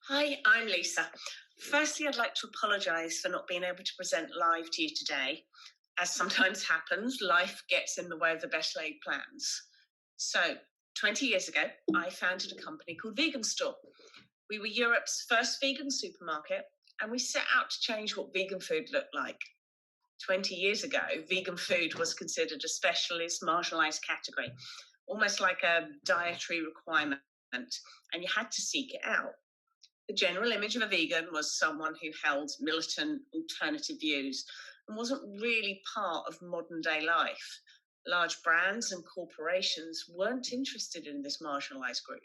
Hi, I'm Lisa. Firstly, I'd like to apologise for not being able to present live to you today. As sometimes happens, life gets in the way of the best laid plans. So, 20 years ago, I founded a company called Vegan Store. We were Europe's first vegan supermarket, and we set out to change what vegan food looked like. 20 years ago, vegan food was considered a specialist, marginalised category, almost like a dietary requirement, and you had to seek it out. The general image of a vegan was someone who held militant alternative views and wasn't really part of modern day life. Large brands and corporations weren't interested in this marginalised group,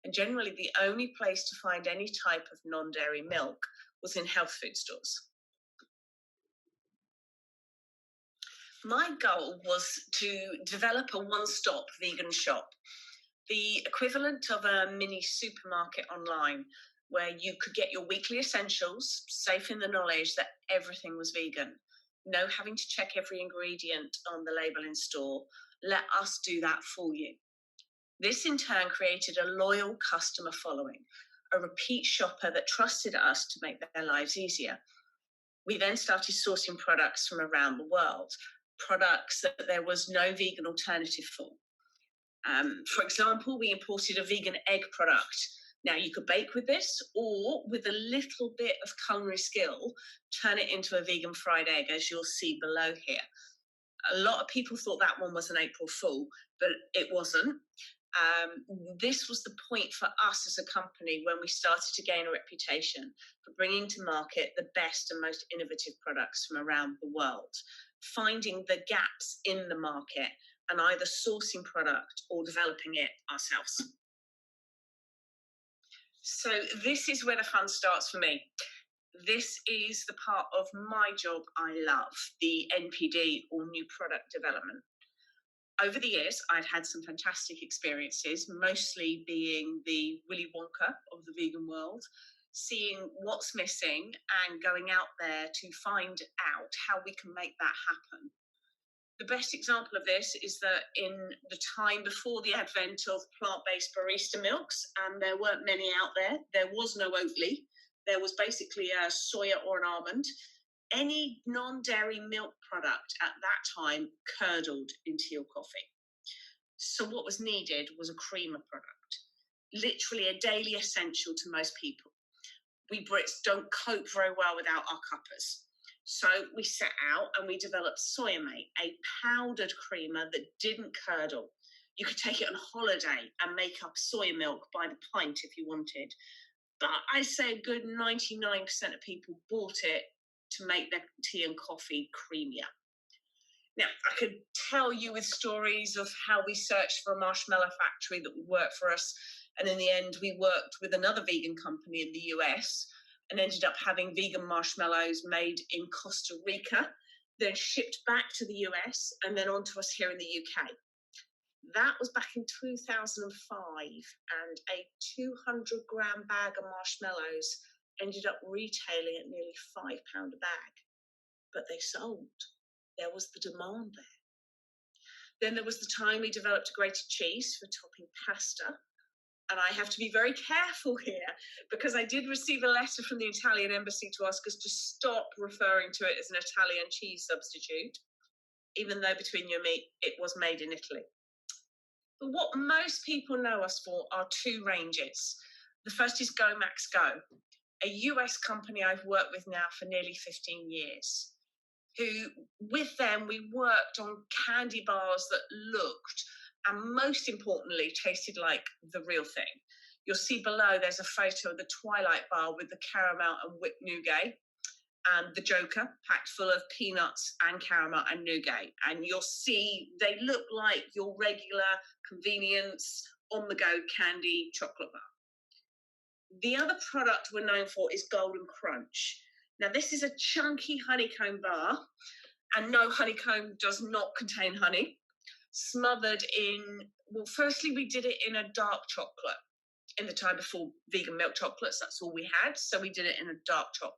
and generally the only place to find any type of non dairy milk was in health food stores. My goal was to develop a one stop vegan shop, the equivalent of a mini supermarket online where you could get your weekly essentials, safe in the knowledge that everything was vegan. No having to check every ingredient on the label in store. Let us do that for you. This in turn created a loyal customer following, a repeat shopper that trusted us to make their lives easier. We then started sourcing products from around the world, products that there was no vegan alternative for. For example, we imported a vegan egg product. Now, you could bake with this, or with a little bit of culinary skill, turn it into a vegan fried egg, as you'll see below here. A lot of people thought that one was an April Fool, but it wasn't. This was the point for us as a company when we started to gain a reputation for bringing to market the best and most innovative products from around the world, finding the gaps in the market and either sourcing product or developing it ourselves. So this is where the fun starts for me. This is the part of my job I love, the NPD or new product development. Over the years, I'd had some fantastic experiences, mostly being the Willy Wonka of the vegan world, seeing what's missing and going out there to find out how we can make that happen. The best example of this is that in the time before the advent of plant-based barista milks, and there weren't many out there was no Oatly, there was basically a soya or an almond. Any non-dairy milk product at that time curdled into your coffee. So what was needed was a creamer product, literally a daily essential to most people. We Brits don't cope very well without our cuppers. So we set out and we developed Soyamate, a powdered creamer that didn't curdle. You could take it on holiday and make up soya milk by the pint if you wanted. But I say a good 99% of people bought it to make their tea and coffee creamier. Now, I could tell you with stories of how we searched for a marshmallow factory that would work for us. And in the end, we worked with another vegan company in the US and ended up having vegan marshmallows made in Costa Rica, then shipped back to the US and then on to us here in the UK. That was back in 2005, and a 200-gram bag of marshmallows ended up retailing at nearly £5 a bag. But they sold. There was the demand there. Then there was the time we developed grated cheese for topping pasta. And I have to be very careful here because I did receive a letter from the Italian embassy to ask us to stop referring to it as an Italian cheese substitute, even though between you and me, it was made in Italy. But what most people know us for are two ranges. The first is Go Max Go, a US company I've worked with now for nearly 15 years, who, with them, we worked on candy bars that looked, and most importantly, tasted like the real thing. You'll see below there's a photo of the Twilight bar with the caramel and whipped nougat, and the Joker packed full of peanuts and caramel and nougat. And you'll see they look like your regular convenience on-the-go candy chocolate bar. The other product we're known for is Golden Crunch. Now, this is a chunky honeycomb bar, and no, honeycomb does not contain honey. Smothered in, well, firstly, we did it in a dark chocolate. In the time before vegan milk chocolates, that's all we had, so we did it in a dark chocolate.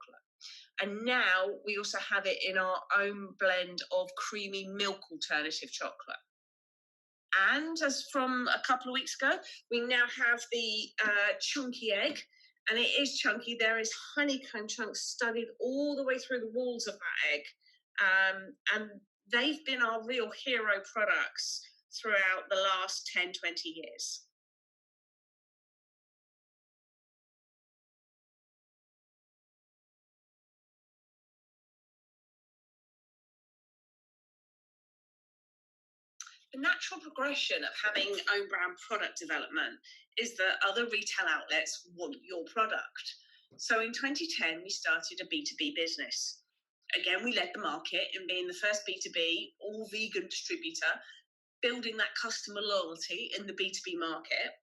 And now we also have it in our own blend of creamy milk alternative chocolate. And as from a couple of weeks ago, we now have the chunky egg, And it is chunky. There is honeycomb chunks studded all the way through the walls of that egg. And they've been our real hero products throughout the last 10, 20 years. The natural progression of having own brand product development is that other retail outlets want your product. So in 2010, we started a B2B business. Again, we led the market in being the first B2B all vegan distributor, building that customer loyalty in the B2B market.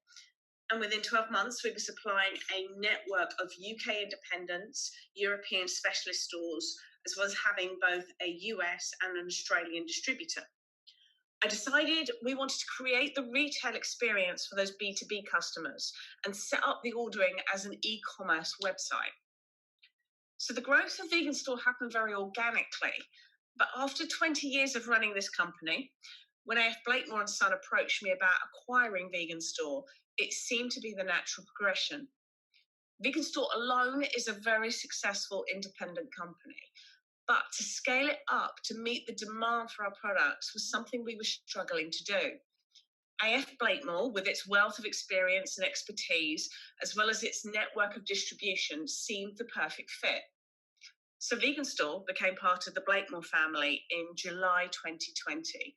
And within 12 months, we were supplying a network of UK independents, European specialist stores, as well as having both a US and an Australian distributor. I decided we wanted to create the retail experience for those B2B customers and set up the ordering as an e-commerce website. So the growth of Vegan Store happened very organically. But after 20 years of running this company, when AF Blakemore and Son approached me about acquiring Vegan Store, it seemed to be the natural progression. Vegan Store alone is a very successful independent company. But to scale it up to meet the demand for our products was something we were struggling to do. AF Blakemore, with its wealth of experience and expertise, as well as its network of distribution, seemed the perfect fit. So Vegan Store became part of the Blakemore family in July 2020.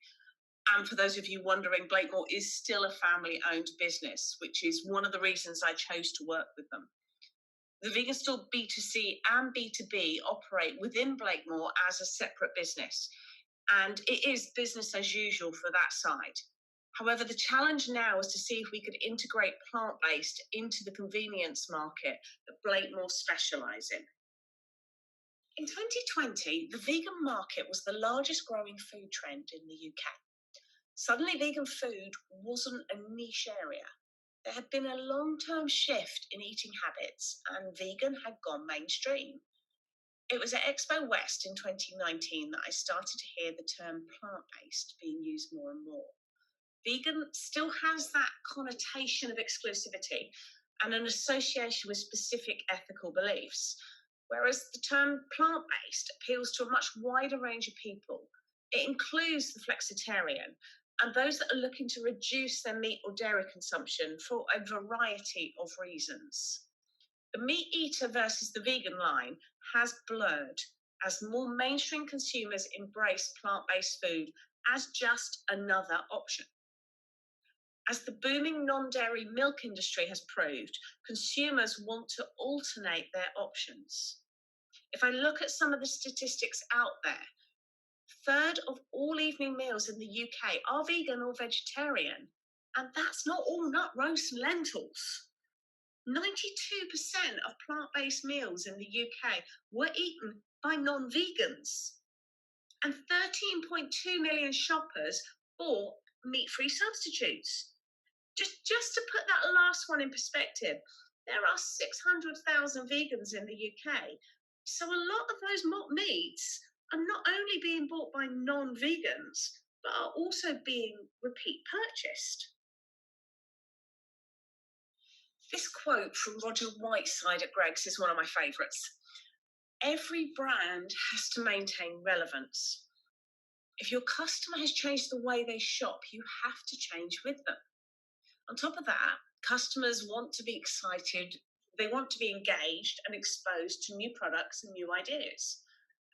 And for those of you wondering, Blakemore is still a family-owned business, which is one of the reasons I chose to work with them. The Vegan Store B2C and B2B operate within Blakemore as a separate business, and it is business as usual for that side. However, the challenge now is to see if we could integrate plant-based into the convenience market that Blakemore specialise in. In 2020, the vegan market was the largest growing food trend in the UK. Suddenly, vegan food wasn't a niche area. There had been a long-term shift in eating habits, and vegan had gone mainstream. It was at Expo West in 2019 that I started to hear the term plant-based being used more and more. Vegan still has that connotation of exclusivity and an association with specific ethical beliefs, whereas the term plant-based appeals to a much wider range of people. It includes the flexitarian and those that are looking to reduce their meat or dairy consumption for a variety of reasons. The meat eater versus the vegan line has blurred as more mainstream consumers embrace plant-based food as just another option. As the booming non-dairy milk industry has proved, consumers want to alternate their options. If I look at some of the statistics out there, a third of all evening meals in the UK are vegan or vegetarian, and that's not all nut roast and lentils. 92% of plant-based meals in the UK were eaten by non-vegans, and 13.2 million shoppers bought meat-free substitutes. Just to put that last one in perspective, there are 600,000 vegans in the UK, so a lot of those mock meats are not only being bought by non-vegans, but are also being repeat purchased. This quote from Roger Whiteside at Greggs is one of my favourites. Every brand has to maintain relevance. If your customer has changed the way they shop, you have to change with them. On top of that, customers want to be excited, they want to be engaged and exposed to new products and new ideas.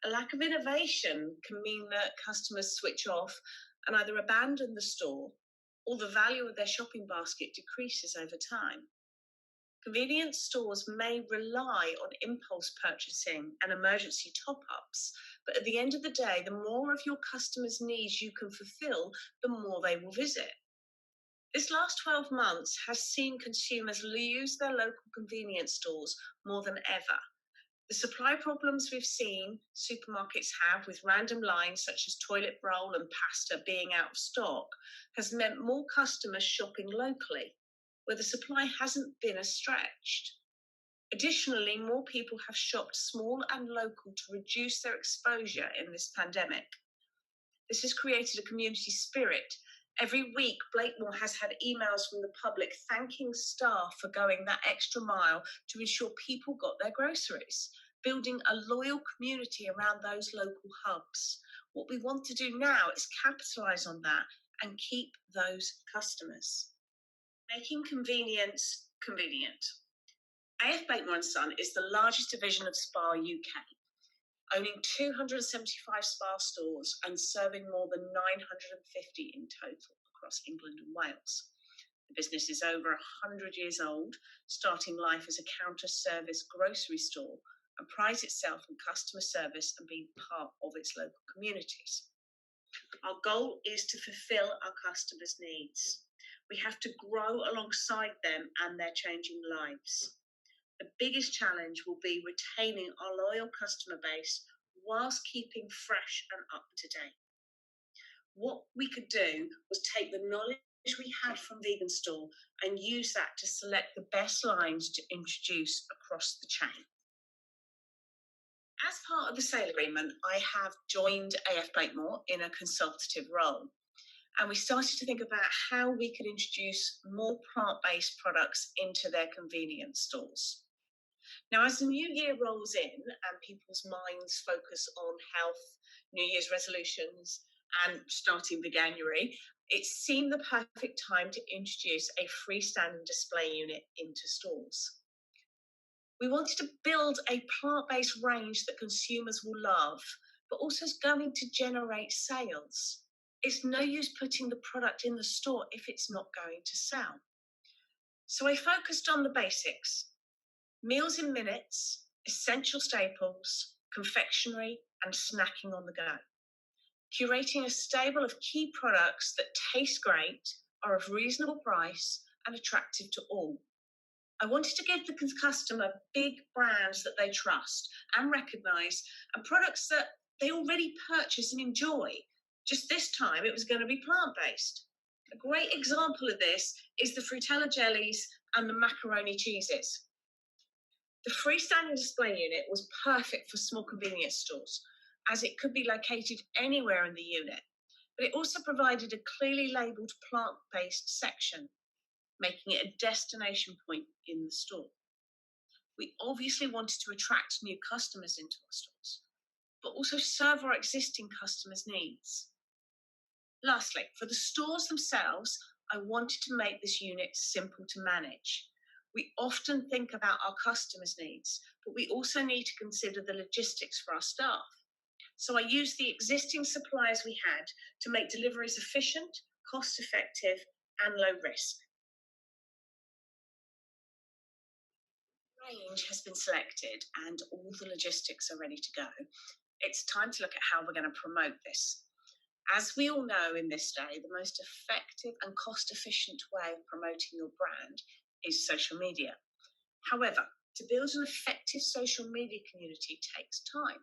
A lack of innovation can mean that customers switch off and either abandon the store or the value of their shopping basket decreases over time. Convenience stores may rely on impulse purchasing and emergency top-ups, but at the end of the day, the more of your customers' needs you can fulfill, the more they will visit. This last 12 months has seen consumers use their local convenience stores more than ever. The supply problems we've seen supermarkets have with random lines such as toilet roll and pasta being out of stock has meant more customers shopping locally, where the supply hasn't been as stretched. Additionally, more people have shopped small and local to reduce their exposure in this pandemic. This has created a community spirit Every week, Blakemore has had emails from the public thanking staff for going that extra mile to ensure people got their groceries, building a loyal community around those local hubs. What we want to do now is capitalise on that and keep those customers. Making convenience convenient. AF Blakemore & Son is the largest division of Spar UK, owning 275 Spar stores and serving more than 950 in total across England and Wales. The business is over 100 years old, starting life as a counter-service grocery store, and prides itself on customer service and being part of its local communities. Our goal is to fulfil our customers' needs. We have to grow alongside them and their changing lives. The biggest challenge will be retaining our loyal customer base whilst keeping fresh and up to date. What we could do was take the knowledge we had from Vegan Store and use that to select the best lines to introduce across the chain. As part of the sale agreement, I have joined AF Blakemore in a consultative role, and we started to think about how we could introduce more plant-based products into their convenience stores. Now, as the new year rolls in and people's minds focus on health, New Year's resolutions, and starting the January, it seemed the perfect time to introduce a freestanding display unit into stores. We wanted to build a plant-based range that consumers will love, but also is going to generate sales. It's no use putting the product in the store if it's not going to sell. So I focused on the basics: meals in minutes, essential staples, confectionery, and snacking on the go. Curating a stable of key products that taste great, are of reasonable price, and attractive to all. I wanted to give the customer big brands that they trust and recognise, and products that they already purchase and enjoy. Just this time, it was going to be plant-based. A great example of this is the Frutella jellies and the macaroni cheeses. The freestanding display unit was perfect for small convenience stores, as it could be located anywhere in the unit, but it also provided a clearly labelled plant-based section, making it a destination point in the store. We obviously wanted to attract new customers into our stores, but also serve our existing customers' needs. Lastly, for the stores themselves, I wanted to make this unit simple to manage. We often think about our customers' needs, but we also need to consider the logistics for our staff. So I used the existing suppliers we had to make deliveries efficient, cost-effective, and low risk. Range has been selected and all the logistics are ready to go. It's time to look at how we're going to promote this. As we all know in this day, the most effective and cost-efficient way of promoting your brand is social media. However, to build an effective social media community takes time.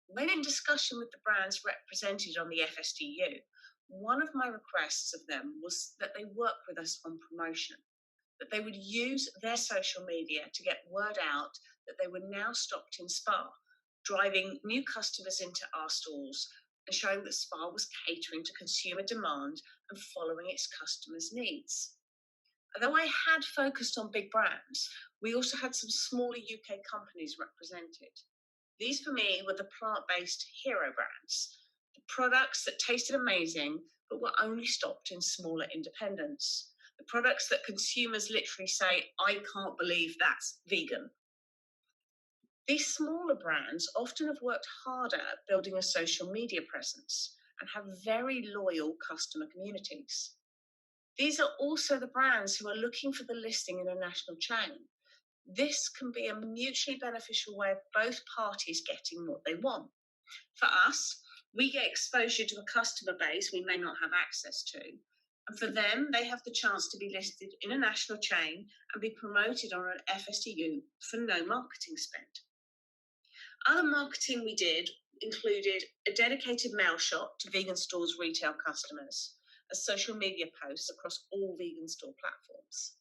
When in discussion with the brands represented on the FSDU, one of my requests of them was that they work with us on promotion, that they would use their social media to get word out that they were now stocked in Spar, driving new customers into our stores and showing that Spar was catering to consumer demand and following its customers' needs. Although I had focused on big brands, we also had some smaller UK companies represented. These for me were the plant-based hero brands, the products that tasted amazing but were only stocked in smaller independents, the products that consumers literally say, "I can't believe that's vegan." These smaller brands often have worked harder at building a social media presence and have very loyal customer communities. These are also the brands who are looking for the listing in a national chain. This can be a mutually beneficial way of both parties getting what they want. For us, we get exposure to a customer base we may not have access to. And for them, they have the chance to be listed in a national chain and be promoted on an FSDU for no marketing spend. Other marketing we did included a dedicated mail shot to Vegan Store's retail customers, and social media posts across all Vegan Store platforms.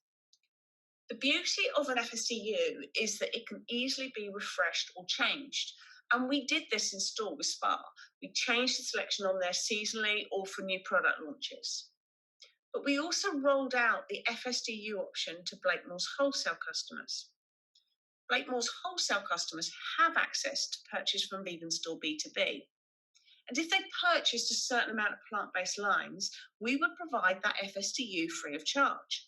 The beauty of an FSDU is that it can easily be refreshed or changed, And we did this in store with Spa. We changed the selection on there seasonally or for new product launches. But we also rolled out the FSDU option to Blakemore's wholesale customers. Blakemore's wholesale customers have access to purchase from Vegan Store B2B. And if they purchased a certain amount of plant-based lines, we would provide that FSDU free of charge.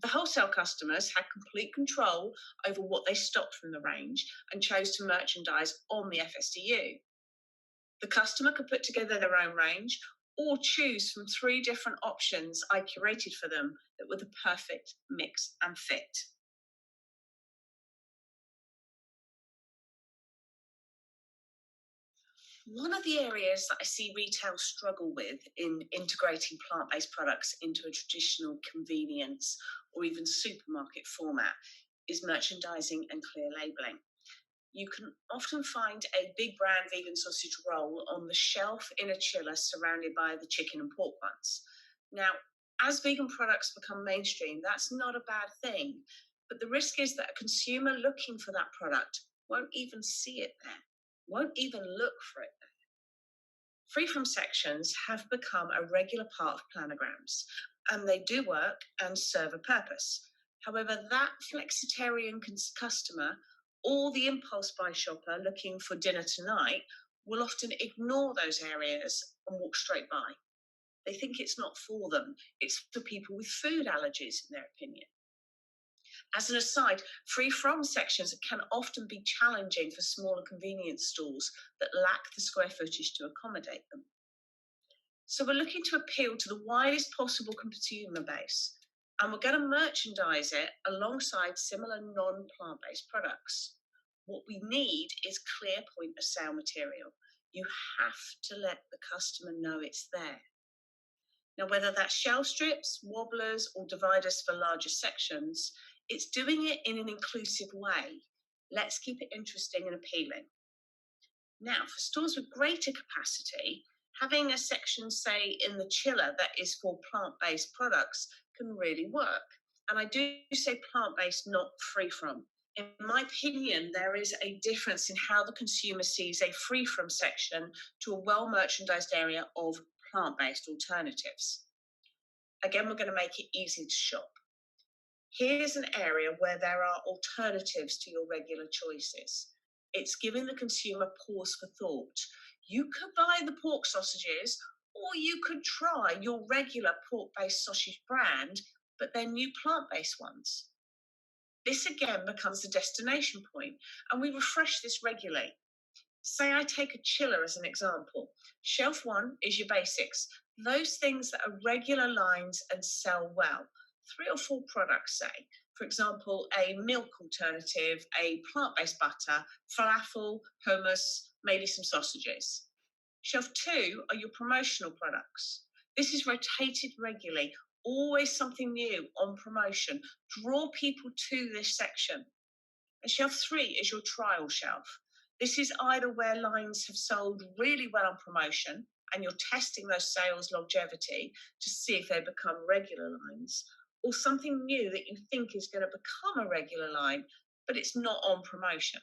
The wholesale customers had complete control over what they stocked from the range and chose to merchandise on the FSDU. The customer could put together their own range or choose from 3 different options I curated for them that were the perfect mix and fit. One of the areas that I see retail struggle with in integrating plant-based products into a traditional convenience or even supermarket format is merchandising and clear labelling. You can often find a big brand vegan sausage roll on the shelf in a chiller surrounded by the chicken and pork ones. Now, as vegan products become mainstream, that's not a bad thing, but the risk is that a consumer looking for that product won't even see it there, won't even look for it there. Free from sections have become a regular part of planograms, and they do work and serve a purpose. However, that flexitarian customer or the impulse buy shopper looking for dinner tonight will often ignore those areas and walk straight by. They think it's not for them. It's for people with food allergies, in their opinion. As an aside, free from sections can often be challenging for smaller convenience stores that lack the square footage to accommodate them. So we're looking to appeal to the widest possible consumer base, and we're going to merchandise it alongside similar non-plant-based products. What we need is clear point of sale material. You have to let the customer know it's there. Now, whether that's shelf strips, wobblers, or dividers for larger sections, it's doing it in an inclusive way. Let's keep it interesting and appealing. Now, for stores with greater capacity, having a section, say, in the chiller that is for plant-based products can really work. And I do say plant-based, not free from. In my opinion, there is a difference in how the consumer sees a free from section to a well-merchandised area of plant-based alternatives. Again, we're going to make it easy to shop. Here's an area where there are alternatives to your regular choices. It's giving the consumer pause for thought. You could buy the pork sausages, or you could try your regular pork-based sausage brand, but they're new plant-based ones. This again becomes the destination point, and we refresh this regularly. Say I take a chiller as an example. Shelf 1 is your basics, those things that are regular lines and sell well. 3 or 4 products, say. For example, a milk alternative, a plant-based butter, falafel, hummus, maybe some sausages. Shelf 2 are your promotional products. This is rotated regularly, always something new on promotion. Draw people to this section. And shelf 3 is your trial shelf. This is either where lines have sold really well on promotion and you're testing those sales longevity to see if they become regular lines, or something new that you think is going to become a regular line, but it's not on promotion.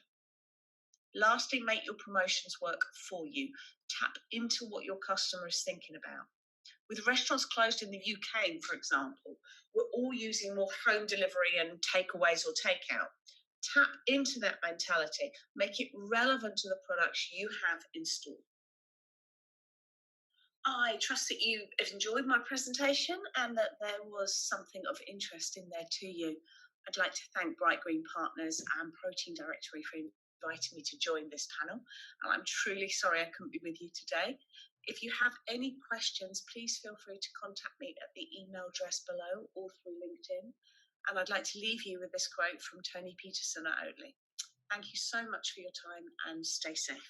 Lastly, make your promotions work for you. Tap into what your customer is thinking about. With restaurants closed in the UK, for example, we're all using more home delivery and takeaways or takeout. Tap into that mentality. Make it relevant to the products you have in store. I trust that you have enjoyed my presentation and that there was something of interest in there to you. I'd like to thank Bright Green Partners and Protein Directory for inviting me to join this panel. And I'm truly sorry I couldn't be with you today. If you have any questions, please feel free to contact me at the email address below or through LinkedIn. And I'd like to leave you with this quote from Tony Peterson at Oatly. Thank you so much for your time and stay safe.